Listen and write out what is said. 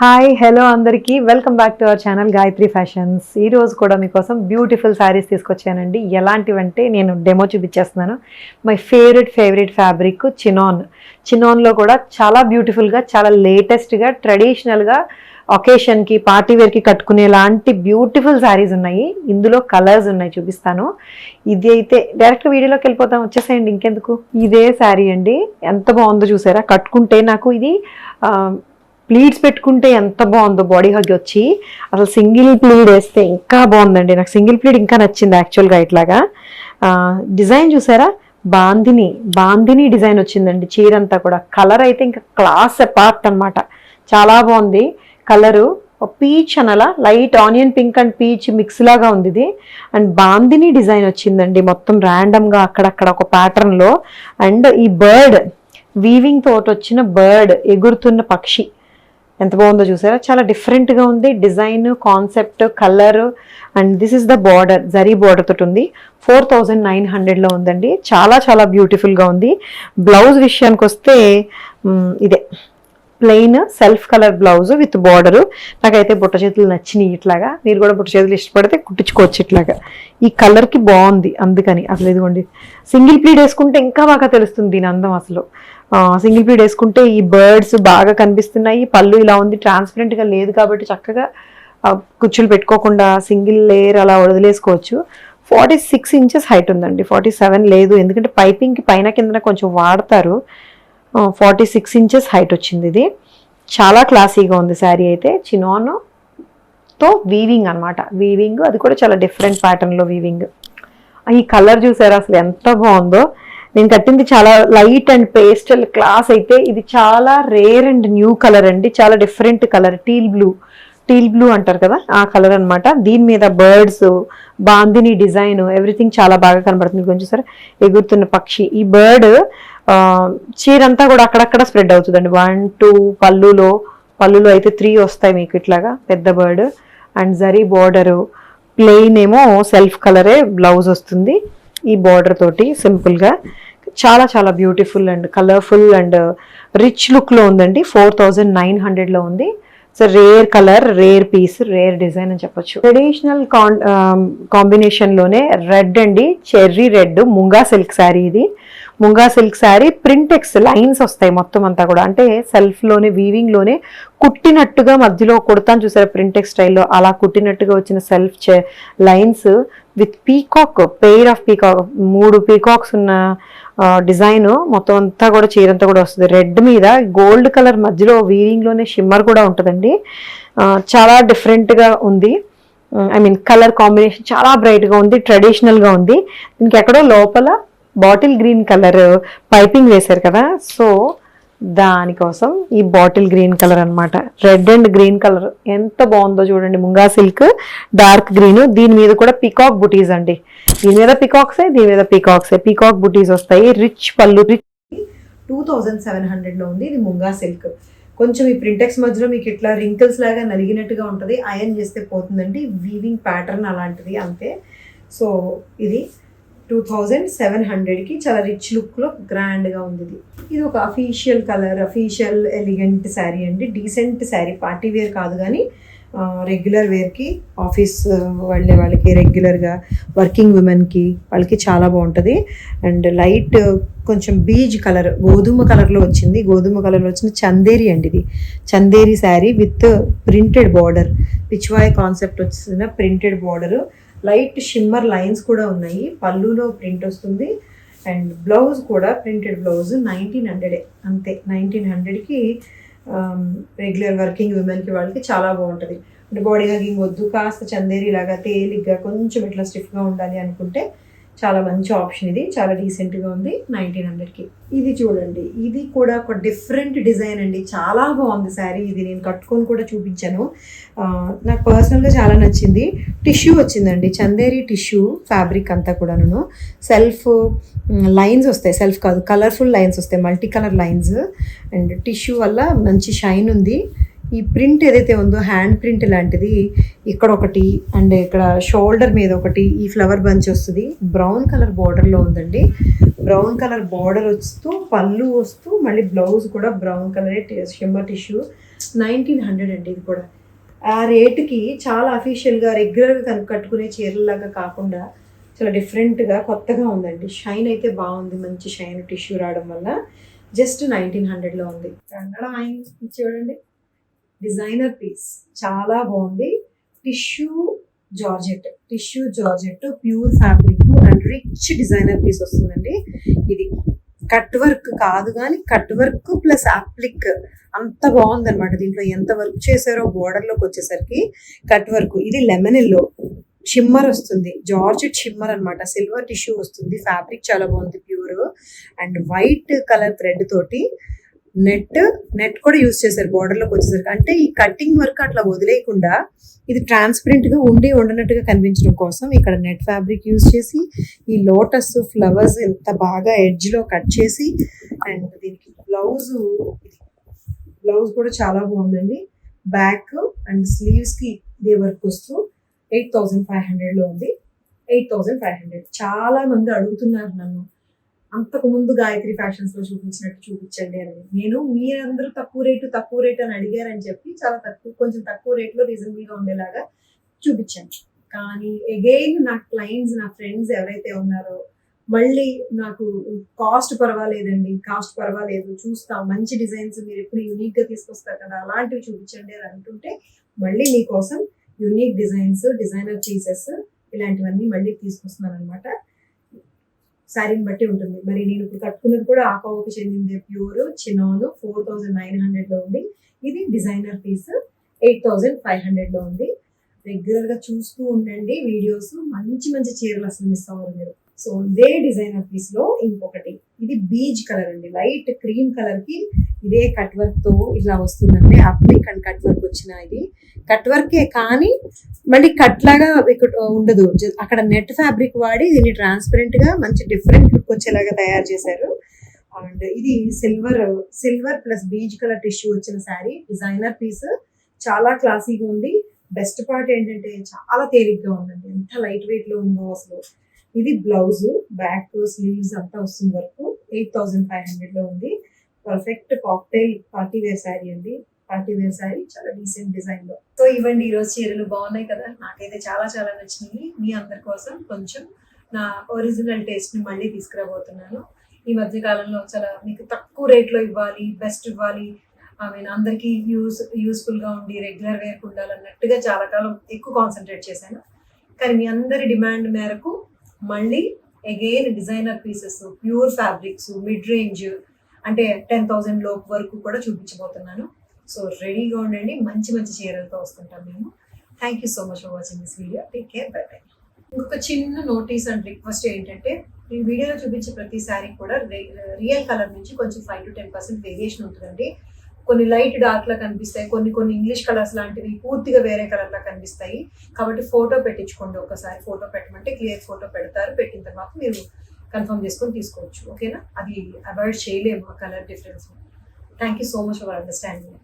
Hi hello అందరికీ welcome back to our channel Gayatri fashions. ఈరోజు కూడా మీకోసం బ్యూటిఫుల్ శారీస్ తీసుకొచ్చానండి. ఎలాంటివంటే నేను డెమో చూపించేస్తున్నాను. మై ఫేవరెట్ ఫ్యాబ్రిక్ చినాన్లో కూడా చాలా బ్యూటిఫుల్గా, చాలా లేటెస్ట్గా, ట్రెడిషనల్గా ఒకేషన్కి, పార్టీ వేర్కి కట్టుకునే లాంటి బ్యూటిఫుల్ శారీస్ ఉన్నాయి. ఇందులో కలర్స్ ఉన్నాయి, చూపిస్తాను. ఇది అయితే డైరెక్ట్ వీడియోలోకి వెళ్ళిపోతాం, వచ్చేసేయండి ఇంకెందుకు. ఇదే శారీ అండి, ఎంత బాగుందో చూసారా. కట్టుకుంటే నాకు ఇది ప్లీట్స్ పెట్టుకుంటే ఎంత బాగుందో, బాడీ హగ్ వచ్చి. అసలు సింగిల్ ప్లీడ్ వేస్తే ఇంకా బాగుందండి. నాకు సింగిల్ ప్లీడ్ ఇంకా నచ్చింది యాక్చువల్గా. ఇట్లాగా డిజైన్ చూసారా, బాందిని డిజైన్ వచ్చిందండి చీర అంతా కూడా. కలర్ అయితే ఇంకా క్లాస్ అపార్ట్ అనమాట, చాలా బాగుంది. కలరు పీచ్ అనలా, light onion pink and peach mix లాగా ఉంది ఇది. అండ్ బాందిని డిజైన్ వచ్చిందండి మొత్తం ర్యాండమ్గా అక్కడక్కడ ఒక ప్యాటర్న్లో. అండ్ ఈ బర్డ్ వీవింగ్ తోటి వచ్చిన బర్డ్, ఎగురుతున్న పక్షి ఎంత బాగుందో చూసారా. చాలా డిఫరెంట్గా ఉంది design, concept, colour. And this is the border, zari border తోటి ఉంది. 4900లో ఉందండి. చాలా చాలా బ్యూటిఫుల్గా ఉంది. బ్లౌజ్ విషయానికి వస్తే ఇదే plain self colour blouse with border. నాకైతే బుట్ట చేతులు నచ్చినాయి. ఇట్లాగా మీరు కూడా బుట్ట చేతులు ఇష్టపడితే కుట్టించుకోవచ్చు. ఇట్లాగా ఈ కలర్కి బాగుంది, అందుకని. అసలు ఇదిగోండి, సింగిల్ ప్లీడ్ వేసుకుంటే ఇంకా బాగా తెలుస్తుంది దీని అందం. అసలు సింగిల్ ప్లీడ్ వేసుకుంటే ఈ బర్డ్స్ బాగా కనిపిస్తున్నాయి. పళ్ళు ఇలా ఉంది, ట్రాన్స్పరెంట్గా లేదు కాబట్టి చక్కగా కుచ్చులు పెట్టుకోకుండా సింగిల్ లేయర్ అలా వదిలేసుకోవచ్చు. 46 ఇంచెస్ హైట్ ఉందండి, 47 లేదు, ఎందుకంటే పైపింగ్కి పైన కింద కొంచెం వాడతారు. 46 ఇంచెస్ హైట్ వచ్చింది. ఇది చాలా క్లాసీగా ఉంది శారీ అయితే. చినాన్తో వీవింగ్ అనమాట, వీవింగ్ అది కూడా చాలా డిఫరెంట్ ప్యాటర్న్లో వీవింగ్. ఈ కలర్ చూసారా అసలు ఎంత బాగుందో. నేను కట్టింది చాలా లైట్ అండ్ పేస్టల్ క్లాస్ అయితే. ఇది చాలా రేర్ అండ్ న్యూ కలర్ అండి, చాలా డిఫరెంట్ కలర్. టీల్ బ్లూ అంటారు కదా, ఆ కలర్ అనమాట. దీని మీద బర్డ్స్, బాందిని డిజైన్, ఎవ్రీథింగ్ చాలా బాగా కనబడుతుంది. కొంచెం సరే ఎగురుతున్న పక్షి. ఈ బర్డ్ చీరంతా కూడా అక్కడక్కడ స్ప్రెడ్ అవుతుందండి. 1 2 పళ్ళులో అయితే 3 వస్తాయి మీకు ఇట్లాగా పెద్ద bird. And zari border, plain ఏమో సెల్ఫ్ కలరే బ్లౌజ్ వస్తుంది ఈ బార్డర్ తోటి సింపుల్గా. చాలా చాలా beautiful and colourful and rich లుక్లో ఉందండి. 4900లో ఉంది. So rare colour, rare piece, rare design అని చెప్పొచ్చు. ట్రెడిషనల్ కాంబినేషన్లోనే రెడ్ అండి, cherry red, munga silk sari ఇది. ముంగా సిల్క్ శారీ, ప్రింటెక్స్ లైన్స్ వస్తాయి మొత్తం అంతా కూడా. అంటే సెల్ఫ్లోనే వీవింగ్లోనే కుట్టినట్టుగా మధ్యలో కుడతాను చూసారా ప్రింటెక్స్ స్టైల్లో, అలా కుట్టినట్టుగా వచ్చిన self lines with peacock, pair of peacock, 3 peacocks ఉన్న డిజైన్ మొత్తం అంతా కూడా చీరంతా కూడా వస్తుంది. రెడ్ మీద గోల్డ్ కలర్ మధ్యలో వీవింగ్లోనే షిమ్మర్ కూడా ఉంటుందండి. చాలా డిఫరెంట్గా ఉంది. ఐ మీన్ కలర్ కాంబినేషన్ చాలా బ్రైట్గా ఉంది, ట్రెడిషనల్గా ఉంది. దీనికి ఎక్కడో లోపల బాటిల్ గ్రీన్ కలర్ పైపింగ్ వేశారు కదా, సో దానికోసం ఈ బాటిల్ గ్రీన్ కలర్ అనమాట. రెడ్ అండ్ గ్రీన్ కలర్ ఎంత బాగుందో చూడండి. ముంగా సిల్క్ డార్క్ గ్రీన్, దీని మీద కూడా పికాక్ బుటీస్ అండి. దీని మీద పికాక్సే, దీని మీద పికాక్సే, పికాక్ బుటీస్ వస్తాయి. రిచ్ పళ్ళు. 2700లో ఉంది. ఇది ముంగా సిల్క్. కొంచెం ఈ ప్రింటెక్స్ మధ్యలో మీకు ఇట్లా రింకిల్స్ లాగా నలిగినట్టుగా ఉంటుంది, ఐరన్ చేస్తే పోతుందండి. వీవింగ్ ప్యాటర్న్ అలాంటిది అంతే. సో ఇది 2700కి చాలా రిచ్ లుక్లో గ్రాండ్గా ఉంది. ఇది ఒక official colour, official elegant sari అండి. డీసెంట్ శారీ, పార్టీ వేర్ కాదు కానీ రెగ్యులర్ వేర్కి, ఆఫీస్ వెళ్ళే వాళ్ళకి, రెగ్యులర్గా వర్కింగ్ ఉమెన్కి వాళ్ళకి చాలా బాగుంటుంది. అండ్ లైట్ కొంచెం బీజ్ కలర్, గోధుమ కలర్లో వచ్చింది. గోధుమ కలర్లో వచ్చిన చందేరి అండి ఇది. Chanderi sari with printed border, Pichwai concept వచ్చిన printed border. Light shimmer lines కూడా ఉన్నాయి. పళ్ళులో ప్రింట్ వస్తుంది. అండ్ బ్లౌజ్ కూడా ప్రింటెడ్ బ్లౌజ్. 1900 అంతే. 1900కి రెగ్యులర్ వర్కింగ్ ఉమెన్కి వాళ్ళకి చాలా బాగుంటుంది. అంటే బాడీ హగింగ్ వద్దు, కాస్త చందేరి లాగా తేలిగ్గా కొంచెం ఇట్లా స్టిఫ్గా ఉండాలి అనుకుంటే చాలా మంచి ఆప్షన్ ఇది. చాలా డీసెంట్గా ఉంది 1900కి. ఇది చూడండి, ఇది కూడా ఒక డిఫరెంట్ డిజైన్ అండి. చాలా బాగుంది శారీ. ఇది నేను కట్టుకొని కూడా చూపించాను. నాకు పర్సనల్గా చాలా నచ్చింది. టిష్యూ వచ్చిందండి, చందేరి టిష్యూ ఫ్యాబ్రిక్ అంతా కూడాను. సెల్ఫ్ లైన్స్ వస్తాయి, సెల్ఫ్ కాదు కలర్ఫుల్ లైన్స్ వస్తాయి, multi colour lines. And tissue వల్ల మంచి షైన్ ఉంది. ఈ ప్రింట్ ఏదైతే ఉందో హ్యాండ్ ప్రింట్ లాంటిది ఇక్కడ ఒకటి, అండ్ ఇక్కడ షోల్డర్ మీద ఒకటి, ఈ ఫ్లవర్ బంచ్ వస్తుంది. బ్రౌన్ కలర్ బార్డర్లో ఉందండి. బ్రౌన్ కలర్ బార్డర్ వస్తూ పళ్ళు వస్తూ మళ్ళీ బ్లౌజ్ కూడా బ్రౌన్ కలరే, షిమ్మర్ టిష్యూ. 1900 అండి ఇది కూడా. ఆ రేటుకి చాలా అఫీషియల్‌గా రెగ్యులర్‌గా కట్టుకునే చీరల్లాగా కాకుండా చాలా డిఫరెంట్‌గా కొత్తగా ఉందండి. షైన్ అయితే బావుంది. మంచి షైన్ టిష్యూ రావడం వల్ల. జస్ట్ 1900లో ఉంది. రంగడాయ్ ఇది చూడండి. డిజైనర్ పీస్ చాలా బాగుంది. Tissue tissue georgette pure fabric and rich designer piece వస్తుందండి. ఇది కట్ వర్క్ కాదు కానీ కట్ వర్క్ ప్లస్ అప్లిక్ అంత బాగుందన్నమాట. దీంట్లో ఎంత వర్క్ చేశారో border లోకి వచ్చేసరికి కట్ వర్క్. ఇది లెమన్ ఎల్లో షిమ్మర్ వస్తుంది. జార్జెట్ షిమ్మర్ అన్నమాట. సిల్వర్ టిష్యూ వస్తుంది. ఫ్యాబ్రిక్ చాలా బాగుంది pure and white colour thread తోటి నెట్ కూడా యూస్ చేశారు border లోకి వచ్చేసరికి. అంటే ఈ కటింగ్ వర్క్ అట్లా వదిలేయకుండా ఇది ట్రాన్స్పరెంట్ గా ఉండనట్టుగా కనిపించడం కోసం ఇక్కడ నెట్ ఫ్యాబ్రిక్ యూస్ చేసి ఈ లోటస్ ఫ్లవర్స్ ఎంత బాగా ఎడ్జ్ లో కట్ చేసి అండ్ దీనికి బ్లౌజ్ కూడా చాలా బాగుందండి. బ్యాక్ అండ్ స్లీవ్స్ కి ఇదే వర్క్ వస్తూ 8500లో ఉంది. 8500. చాలా మంది అడుగుతున్నారు నన్ను అంతకు ముందు గాయత్రి ఫ్యాషన్స్ లో చూపించినట్టు చూపించండి అని. నేను మీరందరూ తక్కువ రేటు అని అడిగారని చెప్పి చాలా కొంచెం తక్కువ రేట్లో రీజనబుల్ గా ఉండేలాగా చూపించాను. కానీ అగైన్ నా క్లయింట్స్ నా ఫ్రెండ్స్ ఎవరైతే ఉన్నారో మళ్ళీ నాకు కాస్ట్ పర్వాలేదు చూస్తాం, మంచి డిజైన్స్ మీరు ఎప్పుడు యూనిక్ గా తీసుకొస్తారు కదా అలాంటివి చూపించండి అని అంటుంటే మళ్ళీ మీకోసం యూనిక్ డిజైన్స్ డిజైనర్ పీసెస్ ఇలాంటివన్నీ మళ్ళీ తీసుకొస్తున్నాను అనమాట. శారీని బట్టి ఉంటుంది. మరి నేను ఇప్పుడు కట్టుకున్నది కూడా ఆ కోవకు చెందింది. ప్యూర్ చినాన్ 4900లో ఉంది. ఇది డిజైనర్ పీస్ 8500లో ఉంది. రెగ్యులర్ గా చూస్తూ ఉండండి వీడియోస్. మంచి మంచి చీరలు అసలు మిస్ అవ్వరు మీరు. సో ఇదే డిజైనర్ పీస్ లో ఇంకొకటి, ఇది బీజ్ కలర్ అండి. లైట్ క్రీమ్ కలర్ కి ఇదే కట్ వర్క్ తో ఇలా వస్తుందండి. అప్లిక్ అండ్ కట్ వర్క్ వచ్చిన ఇది కట్ వర్కే కానీ మళ్ళీ కట్ లాగా ఉండదు. అక్కడ నెట్ ఫ్యాబ్రిక్ వాడి దీన్ని ట్రాన్స్పరెంట్ గా మంచి డిఫరెంట్ లుక్ వచ్చేలాగా తయారు చేశారు. అండ్ ఇది silver plus beige colour tissue వచ్చిన శారీ. డిజైనర్ పీస్ చాలా క్లాసీగా ఉంది. బెస్ట్ పార్ట్ ఏంటంటే చాలా తేలిగ్గా ఉందండి. ఎంత లైట్ వెయిట్ లో ఉందో అసలు. ఇది బ్లౌజ్ బ్యాక్ స్లీవ్స్ అంతా వస్తుంది వరకు 8500లో ఉంది. Perfect cocktail party wear sari అండి. పార్టీ వేర్ శారీ చాలా డీసెంట్ డిజైన్ లో. సో ఇవ్వండి ఈ రోజు చీరలు బాగున్నాయి కదా. నాకైతే చాలా చాలా నచ్చినాయి. మీ అందరి కోసం కొంచెం నా ఒరిజినల్ టేస్ట్ ని మళ్ళీ తీసుకురాబోతున్నాను. ఈ మధ్య కాలంలో చాలా మీకు తక్కువ రేట్లో ఇవ్వాలి, బెస్ట్ ఇవ్వాలి, అందరికీ యూస్ఫుల్ గా ఉండి రెగ్యులర్ వేర్ ఉండాలన్నట్టుగా చాలా కాలం ఎక్కువ కాన్సన్ట్రేట్ చేశాను. కానీ మీ అందరి డిమాండ్ మేరకు మళ్ళీ again designer pieces pure fabrics mid range అంటే 10,000 లోపు వరకు కూడా చూపించబోతున్నాను. సో రెడీగా ఉండండి. మంచి మంచి చీరలతో వస్తుంటాం మేము. Thank you so much for watching this video. Take care, by by. ఇంకొక చిన్న నోటీస్ అండ్ రిక్వెస్ట్ ఏంటంటే ఈ వీడియోలో చూపించే ప్రతి శారీ కూడా రియల్ కలర్ నుంచి కొంచెం 5 to 10% వేరియేషన్ ఉంటుందండి. కొన్ని లైట్ డార్క్ లా కనిపిస్తాయి, కొన్ని ఇంగ్లీష్ కలర్స్ లాంటివి పూర్తిగా వేరే కలర్ లా కనిపిస్తాయి. కాబట్టి ఫోటో పెట్టించుకోండి. ఒకసారి ఫోటో పెట్టమంటే క్లియర్ ఫోటో పెడతారు. పెట్టిన తర్వాత మీరు కన్ఫర్మ్ చేసుకొని తీసుకోవచ్చు. ఓకేనా? అది అవాయిడ్ చేయలేము ఆ colour difference. Thank you so much for understanding.